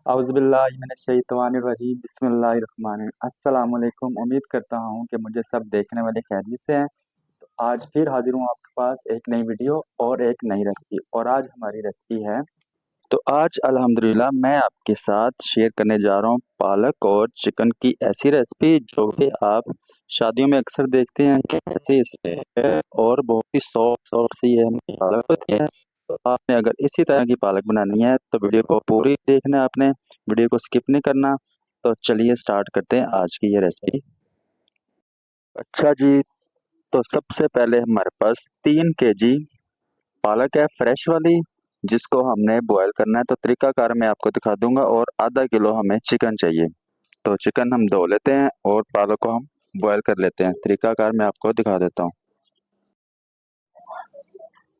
औज़ुबिल्लाहिमिनश्शैतानिर्रजीम बिस्मिल्लाहिर्रहमानिर्रहीम अस्सलाम वालेकुम। उम्मीद करता हूँ कि मुझे सब देखने वाले खैरियत से हैं। तो आज फिर हाजिर हूँ आपके पास एक नई वीडियो और एक नई रेसिपी। और आज हमारी रेसिपी है, तो आज अल्हम्दुलिल्लाह मैं आपके साथ शेयर करने जा रहा हूँ पालक और चिकन की ऐसी रेसिपी जो कि आप शादियों में अक्सर देखते हैं कि ऐसे इसमें और बहुत ही सॉफ्ट सॉफ्ट सी ये पालक होती है। तो आपने अगर इसी तरह की पालक बनानी है तो वीडियो को पूरी देखना है आपने, वीडियो को स्किप नहीं करना। तो चलिए स्टार्ट करते हैं आज की ये रेसिपी। अच्छा जी, तो सबसे पहले हमारे पास 3 kg पालक है फ्रेश वाली, जिसको हमने बॉयल करना है। तो तरीकाकार मैं आपको दिखा दूंगा। और आधा किलो हमें चिकन चाहिए। तो चिकन हम धो लेते हैं और पालक को हम बॉयल कर लेते हैं। तरीकाकार मैं आपको दिखा देता हूँ।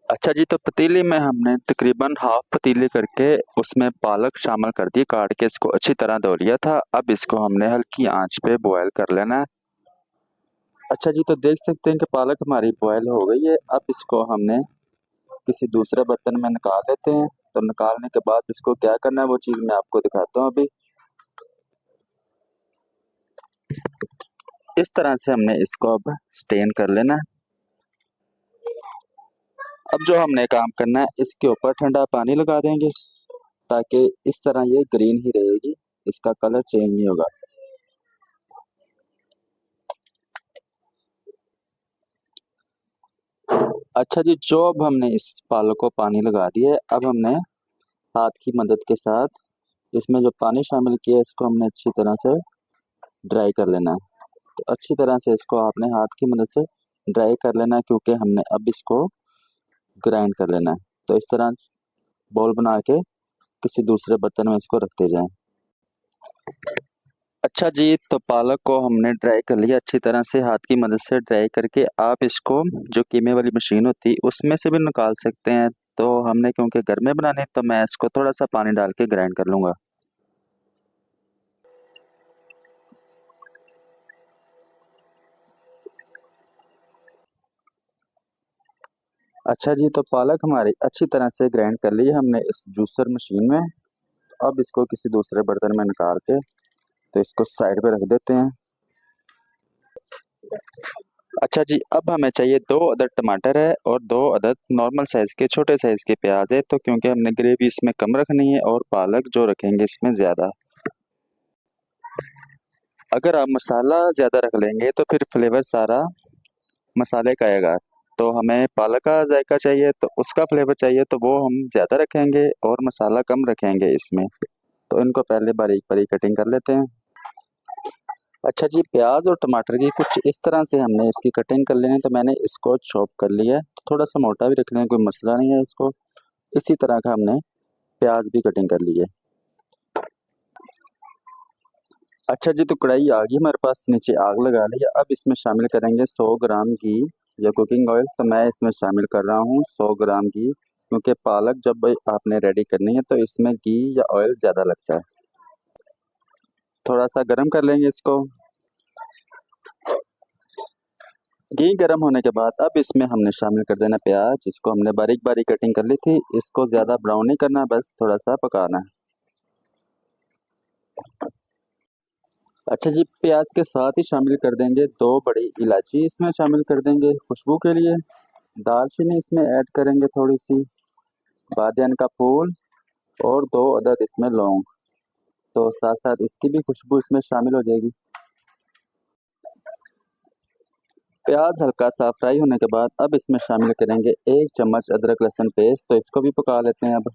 अच्छा जी, तो पतीली में हमने तकरीबन हाफ पतीली करके उसमें पालक शामिल कर दी, काट के इसको अच्छी तरह धो लिया था। अब इसको हमने हल्की आंच पे बॉयल कर लेना है। अच्छा जी, तो देख सकते हैं कि पालक हमारी बॉयल हो गई है। अब इसको हमने किसी दूसरे बर्तन में निकाल लेते हैं। तो निकालने के बाद इसको क्या करना है वो चीज़ मैं आपको दिखाता हूँ अभी। इस तरह से हमने इसको अब स्टेन कर लेना है। अब जो हमने काम करना है, इसके ऊपर ठंडा पानी लगा देंगे ताकि इस तरह ये ग्रीन ही रहेगी, इसका कलर चेंज नहीं होगा। अच्छा जी, जो अब हमने इस पालक को पानी लगा दिया है, अब हमने हाथ की मदद के साथ इसमें जो पानी शामिल किया है इसको हमने अच्छी तरह से ड्राई कर लेना है। तो अच्छी तरह से इसको आपने हाथ की मदद से ड्राई कर लेना है, क्योंकि हमने अब इसको ग्राइंड कर लेना है। तो इस तरह बॉल बना के किसी दूसरे बर्तन में इसको रखते जाएं। अच्छा जी, तो पालक को हमने ड्राई कर लिया अच्छी तरह से, हाथ की मदद से ड्राई करके आप इसको जो कीमे वाली मशीन होती है उसमें से भी निकाल सकते हैं। तो हमने क्योंकि घर में बनाने तो मैं इसको थोड़ा सा पानी डाल के ग्राइंड कर लूंगा। अच्छा जी, तो पालक हमारी अच्छी तरह से ग्राइंड कर ली है हमने इस जूसर मशीन में। अब इसको किसी दूसरे बर्तन में निकाल के तो इसको साइड पे रख देते हैं। अच्छा जी, अब हमें चाहिए 2 अदद टमाटर है और 2 अदद नॉर्मल साइज के छोटे साइज के प्याज है। तो क्योंकि हमने ग्रेवी इसमें कम रखनी है और पालक जो रखेंगे इसमें ज्यादा। अगर आप मसाला ज्यादा रख लेंगे तो फिर फ्लेवर सारा मसाले का आएगा। तो हमें पालक का जायका चाहिए तो उसका फ्लेवर चाहिए, तो वो हम ज्यादा रखेंगे और मसाला कम रखेंगे इसमें। तो इनको पहले बारीक बारीक कटिंग कर लेते हैं। अच्छा जी, प्याज और टमाटर की कुछ इस तरह से हमने इसकी कटिंग कर लेनी है। तो मैंने इसको चॉप कर लिया है। तो थोड़ा सा मोटा भी रखना है, कोई मसला नहीं है इसको। इसी तरह का हमने प्याज भी कटिंग कर ली है। अच्छा जी, तो कढ़ाई आ गई हमारे पास, नीचे आग लगा ली है। अब इसमें शामिल करेंगे 100 ग्राम घी या कुकिंग ऑयल। तो मैं इसमें शामिल कर रहा हूँ 100 ग्राम घी, क्योंकि पालक जब आपने रेडी करनी है तो इसमें घी या ऑयल ज़्यादा लगता है। थोड़ा सा गर्म कर लेंगे इसको। घी गर्म होने के बाद अब इसमें हमने शामिल कर देना प्याज, जिसको हमने बारीक बारीक कटिंग कर ली थी। इसको ज़्यादा ब्राउन नहीं करना, बस थोड़ा सा पकाना है। अच्छा जी, प्याज के साथ ही शामिल कर देंगे 2 बड़ी इलायची, इसमें शामिल कर देंगे खुशबू के लिए। दालचीनी इसमें ऐड करेंगे थोड़ी सी, बादियान का फूल और 2 अदद इसमें लौंग। तो साथ साथ इसकी भी खुशबू इसमें शामिल हो जाएगी। प्याज हल्का सा फ्राई होने के बाद अब इसमें शामिल करेंगे 1 चम्मच अदरक लहसुन पेस्ट। तो इसको भी पका लेते हैं अब।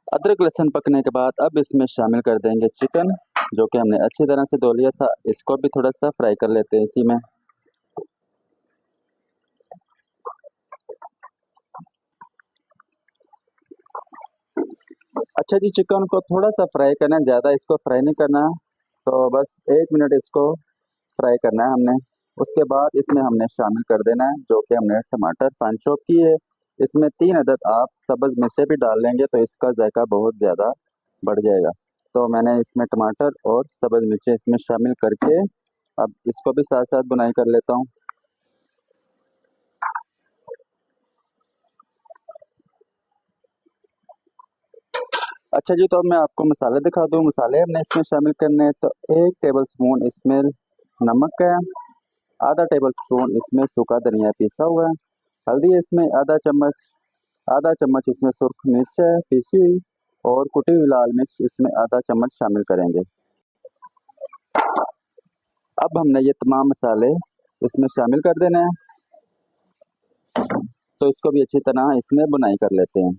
अदरक लहसुन पकने के बाद अब इसमें शामिल कर देंगे चिकन, जो कि हमने अच्छी तरह से धो लिया था। इसको भी थोड़ा सा फ्राई कर लेते हैं इसी में। अच्छा जी, चिकन को थोड़ा सा फ्राई करना है, ज़्यादा इसको फ्राई नहीं करना। तो बस 1 मिनट इसको फ्राई करना है हमने। उसके बाद इसमें हमने शामिल कर देना है जो कि हमने टमाटर फाइन चॉप किए। इसमें 3 अदद आप सब्ज़ मिर्चें भी डाल लेंगे तो इसका जायका बहुत ज़्यादा बढ़ जाएगा। तो मैंने इसमें टमाटर और सब्ज़ मिर्चें इसमें शामिल करके अब इसको भी साथ साथ बुनाई कर लेता हूँ। अच्छा जी, तो अब मैं आपको मसाले दिखा दूँ। मसाले हमने इसमें शामिल करने हैं। तो 1 टेबल स्पून इसमें नमक है, आधा टेबल स्पून इसमें सूखा धनिया पिसा हुआ है, हल्दी है इसमें आधा चम्मच इसमें सुर्ख मिर्च है पिसी हुई, और कुटी हुई लाल मिर्च इसमें आधा चम्मच शामिल करेंगे। अब हमने ये तमाम मसाले इसमें शामिल कर देने हैं। तो इसको भी अच्छी तरह इसमें बुनाई कर लेते हैं।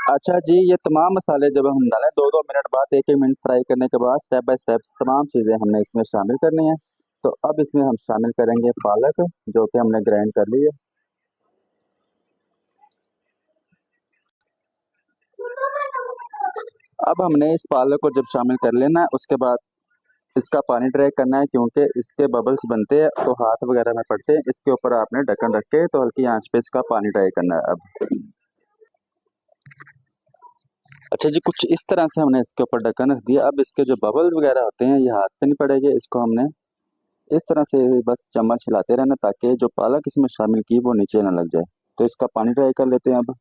अच्छा जी, ये तमाम मसाले जब हम डालें 2-2 मिनट बाद 1-1 मिनट फ्राई करने के बाद स्टेप बाय स्टेप तमाम चीज़ें हमने इसमें शामिल करनी है। तो अब इसमें हम शामिल करेंगे पालक, जो कि हमने ग्राइंड कर ली है। अब हमने इस पालक को जब शामिल कर लेना है, उसके बाद इसका पानी ड्राई करना है, क्योंकि इसके बबल्स बनते हैं तो हाथ वगैरह में पड़ते हैं। इसके ऊपर आपने ढक्कन रख के तो हल्की आंच पे इसका पानी ड्राई करना है अब। अच्छा जी, कुछ इस तरह से हमने इसके ऊपर ढक्कन रख दिया। अब इसके जो बबल्स वगैरह होते हैं ये हाथ पे नहीं पड़ेंगे। इसको हमने इस तरह से बस चम्मच हिलाते रहना, ताकि जो पालक इसमें शामिल की वो नीचे ना लग जाए। तो इसका पानी ड्राई कर लेते हैं अब,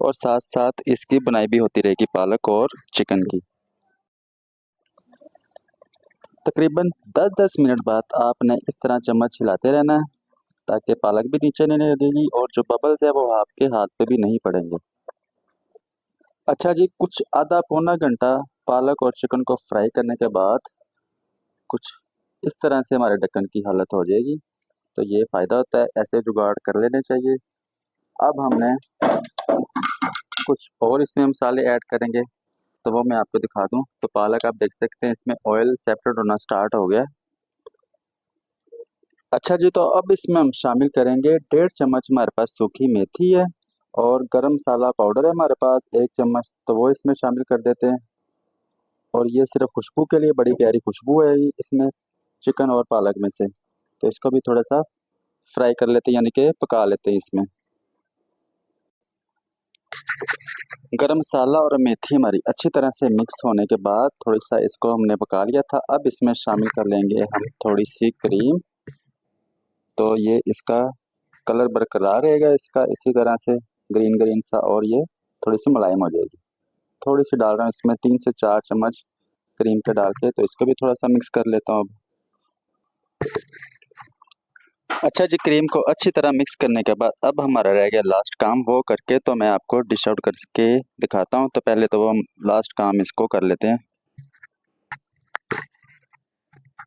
और साथ साथ इसकी बुनाई भी होती रहेगी पालक और चिकन की। तकरीबन 10-10 मिनट बाद आपने इस तरह चम्मच हिलाते रहना है, ताकि पालक भी नीचे नहीं लगेगी और जो बबल्स है वो आपके हाथ पे भी नहीं पड़ेंगे। अच्छा जी, कुछ आधा पौना घंटा पालक और चिकन को फ्राई करने के बाद कुछ इस तरह से हमारे ढक्कन की हालत हो जाएगी। तो ये फ़ायदा होता है, ऐसे जुगाड़ कर लेने चाहिए। अब हमने कुछ और इसमें मसाले ऐड करेंगे, तो वो मैं आपको दिखा दूँ। तो पालक आप देख सकते हैं इसमें ऑयल सेपरेट होना स्टार्ट हो गया। अच्छा जी, तो अब इसमें हम शामिल करेंगे 1.5 चम्मच हमारे पास सूखी मेथी है, और गरम मसाला पाउडर है हमारे पास 1 चम्मच, तो वो इसमें शामिल कर देते हैं। और ये सिर्फ खुशबू के लिए, बड़ी प्यारी खुशबू है ये इसमें चिकन और पालक में से। तो इसको भी थोड़ा सा फ्राई कर लेते हैं, यानी कि पका लेते हैं इसमें। गरम मसाला और मेथी हमारी अच्छी तरह से मिक्स होने के बाद थोड़ा सा इसको हमने पका लिया था। अब इसमें शामिल कर लेंगे हम थोड़ी सी क्रीम। तो ये इसका कलर बरकरार रहेगा इसका इसी तरह से ग्रीन ग्रीन सा, और ये थोड़ी सी मुलायम हो जाएगी। थोड़ी सी डाल रहा हूँ इसमें 3 से 4 चम्मच क्रीम के डाल के, तो इसको भी थोड़ा सा मिक्स कर लेता हूँ अब। अच्छा जी, क्रीम को अच्छी तरह मिक्स करने के बाद अब हमारा रह गया लास्ट काम, वो करके तो मैं आपको डिश आउट करके दिखाता हूँ। तो पहले तो वो हम लास्ट काम इसको कर लेते हैं।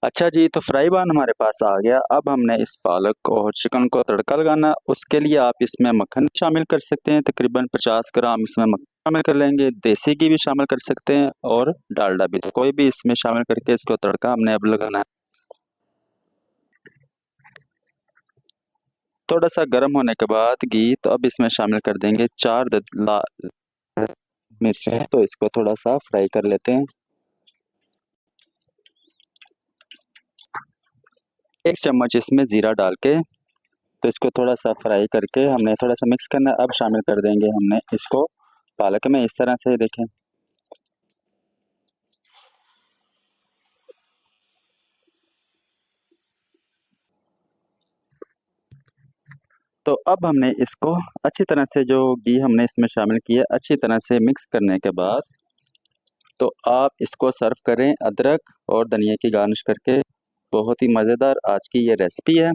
अच्छा जी, तो फ्राई पैन हमारे पास आ गया। अब हमने इस पालक और चिकन को तड़का लगाना। उसके लिए आप इसमें मक्खन शामिल कर सकते हैं, तकरीबन 50 ग्राम इसमें मक्खन शामिल कर लेंगे। देसी घी भी शामिल कर सकते हैं, और डालडा भी, तो कोई भी इसमें शामिल करके इसको तड़का हमने अब लगाना है। थोड़ा सा गर्म होने के बाद घी, तो अब इसमें शामिल कर देंगे 4 लाल मिर्च है, तो इसको थोड़ा सा फ्राई कर लेते हैं। 1 चम्मच इसमें जीरा डाल के, तो इसको थोड़ा सा फ्राई करके हमने थोड़ा सा मिक्स करना है। अब शामिल कर देंगे हमने इसको पालक में, इस तरह से देखें। तो अब हमने इसको अच्छी तरह से, जो घी हमने इसमें शामिल किया, अच्छी तरह से मिक्स करने के बाद तो आप इसको सर्व करें अदरक और धनिया की गार्निश करके। बहुत ही मज़ेदार आज की ये रेसिपी है।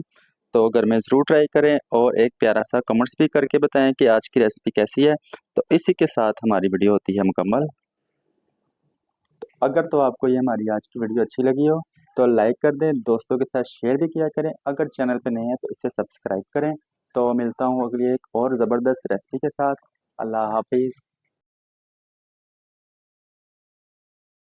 तो घर में ज़रूर ट्राई करें, और एक प्यारा सा कमेंट्स भी करके बताएं कि आज की रेसिपी कैसी है। तो इसी के साथ हमारी वीडियो होती है मुकम्मल। अगर तो आपको ये हमारी आज की वीडियो अच्छी लगी हो तो लाइक कर दें, दोस्तों के साथ शेयर भी किया करें। अगर चैनल पे नए हैं तो इसे सब्सक्राइब करें। तो मिलता हूँ अगली एक और ज़बरदस्त रेसिपी के साथ। अल्लाह हाफिज़।